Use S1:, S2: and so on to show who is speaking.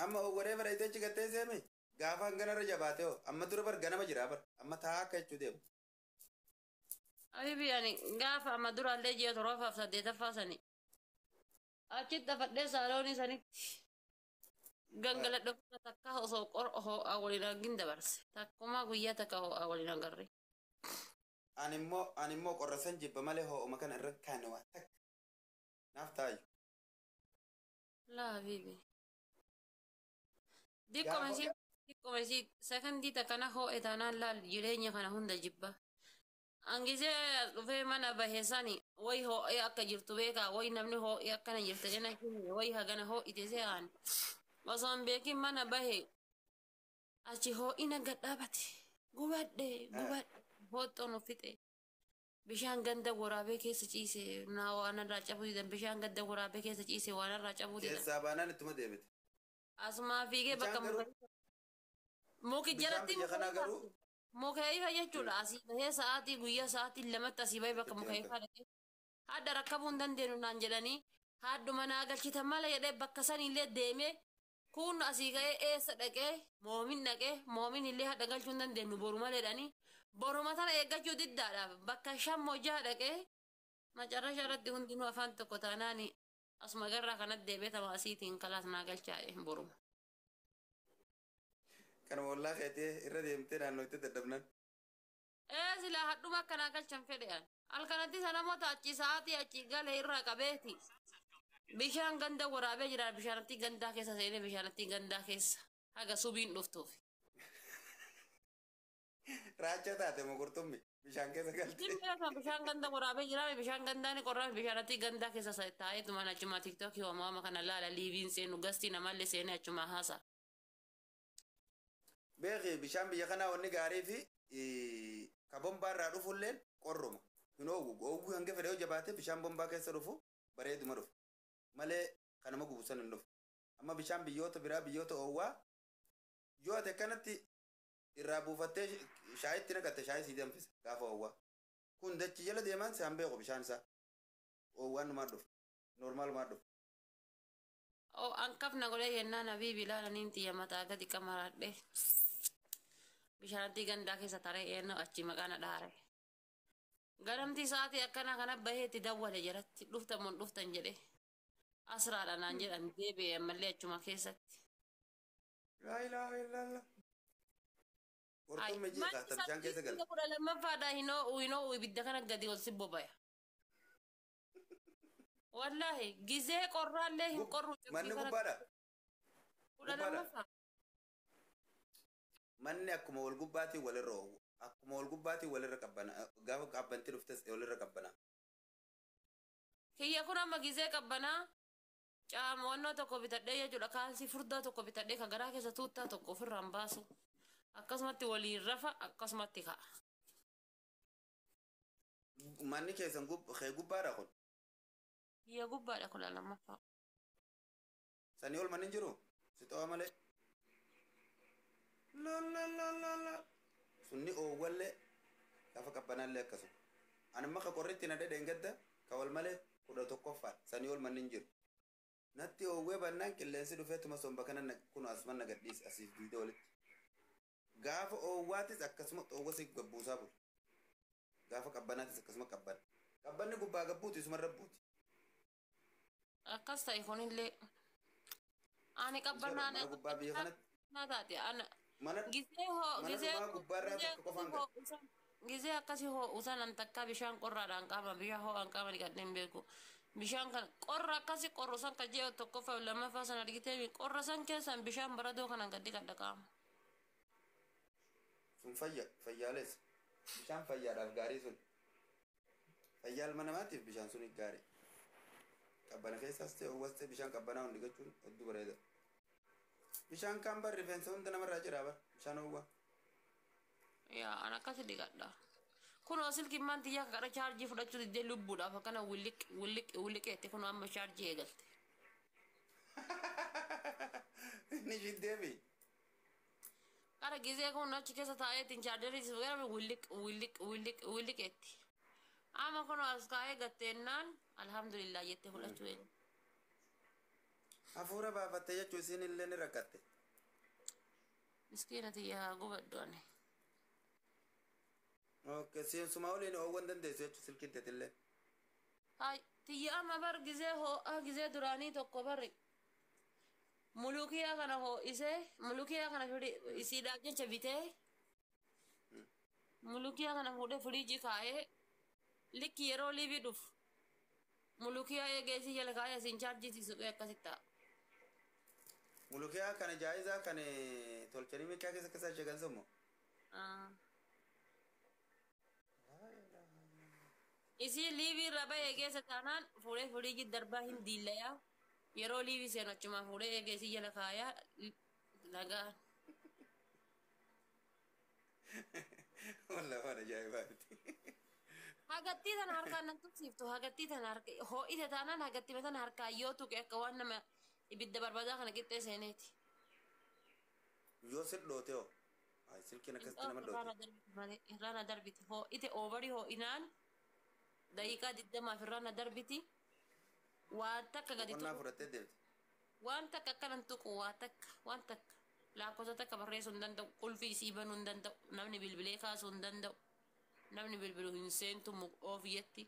S1: amma whatever ay techi gattee seeme gaafa hangana irra jabaatee hoo amma dura bar ganama jira bar amma taa akka jechuu deemu.
S2: Habibi yani gaafa amma duraallee ji'a torbaaf saddeetaffaa sani achitti dafadhee saaloonii sanitti gangaladha takka osoo ho'aa waliin argin dabarse takkuma guyyaa takka ho'aa waliin agarre.
S1: Ani immoo qorrasan jibba malee ho'uma kana irra kaane waa takka naaf taayu.
S2: Laa habibi.
S1: Gaafa
S2: Dikkoma isii sekondii takkana ho'e taanaan laal jireenya kana hunda jibba. Angisee dhufee mana baheessani wayi ho'ee akka jirtu beekaa wayi namni ho'ee akkana jirte jena kenne wayi hagana ho'ite se'aan. Osoo hin beekin mana bahe achi ho'ina gadhaabate gubadhe hooxxoon uffite. Bishaan ganda waraabee keessa ciise naa waan irraa cabuu didan bishaan ganda waraabee keessa ciise waan irraa cabuu didan.
S1: keessaa baanaan ittuma deebite.
S2: Asumaa fiigee bakka muki jalatti
S1: Bishaan biyya kanaa garuu
S2: mukeeyfa jechuudha asii bahee sa'aatii guyyaa sa'aatii lamatti asii bahee bakka mukeeyfa dhaqee hadda rakkabuu hin dandeenyu naan jedhanii hadduma naa galchitan mala jedhee bakka sanillee deemee kun asii ka'ee eessa dhaqee moomin illee hadda galchuu hin dandeenyu boru maleedhanii boruma tana eeggachuu diddaadhaaf bakka shan mojjaa dhaqee macarrasha irratti hundinuu afaan tokko taanaani asuma garraa kanatti deebee tamaasiitiin kalaas naa galchaa'e boruma.
S1: kan wallaa keetee irra deemtee naannoo itti dadhabnan.
S2: Silaa hadhuma akkanaa galchan fedhean. Halkanatti sanamoota achi sa'aatii achi galee irraa qabeeti. Bishaan ganda waraabee jira bishaanatti gandaa keessa seenee bishaanatti gandaa keessa haga subiin dhuftuuf.
S1: Raacha taate mogortummi bishaan keessa galte.
S2: Bishaan ganda waraabee jira bishaan gandaan qorraa bishaanatti gandaa keessa taa'eetuma achuma tiktookii homaama kana laala liiviin seenu gastii namallee seenee achuma haasa.
S1: Beeki bishaan biyya kanaa wanni gaarii fi ka bombaa irraa dhufulleen qorruma. Hin ooguu hanga fedhe yoo jabaate bishaan bombaa keessa dhufu bareeduma dhufu. Malee kanama gubusan hin dhufu. Amma bishaan biyyoota biraa biyyoota oowwaa yoo ate kanatti irraa buufattee shaayitti naqatte shaayii sii danfisa gaafa oowwaa. Kun dachi jala deemaan saan beeku bishaan isaa. Oowwaan numaa dhufu. Noormaalumaa dhufu.
S2: Ankafna godhee yennaan habiibi ilaalaniin xiyya mataa gadi qamaradhee. Bishaanatti gandaa keessa taree eenyu achi maqaan dhaare. Ganamti sa'aatii akkana kana baheetti dawwale jalatti dhuftan jedhee. Asraadha naan jedhan deebi'ee ammallee achuma keessatti.
S1: Laa ilaaha illallah. Qortuun mejii kaata bishaan keessa gala.
S2: Kudha lammaffaadhaa hinoo ibidda kana gadi ol si bobaya. Wallahi gizee qorraallee hin qorru.
S1: Manni gubbaadha.
S2: Kudha lammaffaa.
S1: Manni akkuma wal gubbaatii walirra oowwu. Akkuma wal gubbaatii walirra qabbana. Gaafa qabbantii dhuftes walirra qabbana.
S2: Kiyya kun amma gizee qabbanaa caamawannoo tokko bitadhee jechuudha. Kaalsii furdaa tokko bitadhee kan garaa keessa tuuttaa tokko ofirraan baasu. Akkasumatti waliin rafa akkasumatti ka'a.
S1: Manni keessan kee gubbaadha kun.
S2: Kiyya gubbaadha kudha lammaffaa.
S1: Sanii ol manni jiru si to'a malee. La. Sunni oowwallee gaafa qabbanaallee akkasuma. Ani amma ka qorritti na dhedheen gadda ka wal malee 11ffaa sanii ol manni jiru. Natti oowwee bannaan qilleensi dhufeetuma somba kana kun asuman na gadhiis asiif duwidee walitti. Gaafa oowwaatis akkasuma oowwasi gabbuusaa bulu. Gaafa qabbanaatis akkasuma qabbana. Qabbanni gubbaa gabbuuti isuma rabbuuti.
S2: Akkas ta'e kunillee ani qabbannaan
S1: Mana gubbaa biyya kanatti.
S2: na taate ana
S1: Mana dhumaa gubbaarraa tokko qofaan gala.
S2: gizee akkasii ho'usan an takka bishaan qorraadhaan qaama bishaan ho'aan qaama dhiqadheen beeku. Bishaan kan qorra akkasii qorru san ka ji'a tokkoffaa lammaffaa san argitee qorra san keessan bishaan baradoo kanan gadi kadha qaama.
S1: Sun fayyaales. Bishaan fayyaadhaaf gaarii sun. Fayyaa ilma namaatiif bishaan sun gaarii. Qabbana keessaas ta'e oowwas ta'e bishaan qabbanaa hundi gachuun hedduu bareeda. Bishaan kan bar rifeensa hunda namarraa jiraa bar bishaan oowwaa.
S2: Yaa an akkasi dhiqadha. Kunoo silkiin maantiyyaa kakadha chaarjii fudhachuu diddee lubbuudhaaf akkana williqeetti kunoo amma chaarjii eegalte.
S1: Ni shiddeemi.
S2: Kara gizee kun achi keessa taa'eetiin chaarjarii weerame williqeetti. Amma kunoo as kaa'ee gatteennaan alhamdulillah jettee fudhachuu eegalte.
S1: hafuura baafatte jechuu isin illee ni rakkatte.
S2: Miskiinati yaa gubaddu ani.
S1: Okay, seensuma waliin oowwan dandeessu jechuu silkitti illee.
S2: Hai tiyya amma bar gizee ho'aa gizee duraanii tokko barri. Mulukiyaa kana ho'isee mulukiyaa kana isiidhaaf jecha bitee. Mulukiyaa kana fuudhee firiijii kaa'ee likki yeroo liibii dhufu. Mulukiyaa eegeesii jala kaa'ee asiin chaarjii suphee akkasitti ta'a.
S1: Mulukiyaa kana jaayizaa kan tolchanii miikaa keessa sheekan sommo.
S2: Isi liibii irra bahee eegeessa taanaan fuudhee firiijii darbaa hin diillayaa. Yeroo liibii seenu achumaa fuudhee eegeesii jala kaayaa lagaan.
S1: Wallah waan ajaa'ibaa miti.
S2: Hagattii tana harkaan nan tuqsiiftu hagattii tana harka ho'ite taanaan hagattii tana harkaan yoo tuqe akka waan nama ibidda barbaadaa kana qixxee seeneeti.
S1: Yoo sirdhoote hoo? Silkiin akkasitti nama dhoote.
S2: Irraana darbiti ho'ite oobarii ho'inaan daqiiqaa 20 irraana darbiti. Waan takka gadi
S1: Qonnaa fudhattee deemte.
S2: waan takka akkanan tuqu waan takka lakkoofsa takka barreessuu hin danda'u qulfii isii banuu hin danda'u namni bilbilee kaasuu hin danda'u namni bilbiluu hin seentu ofiyyatti.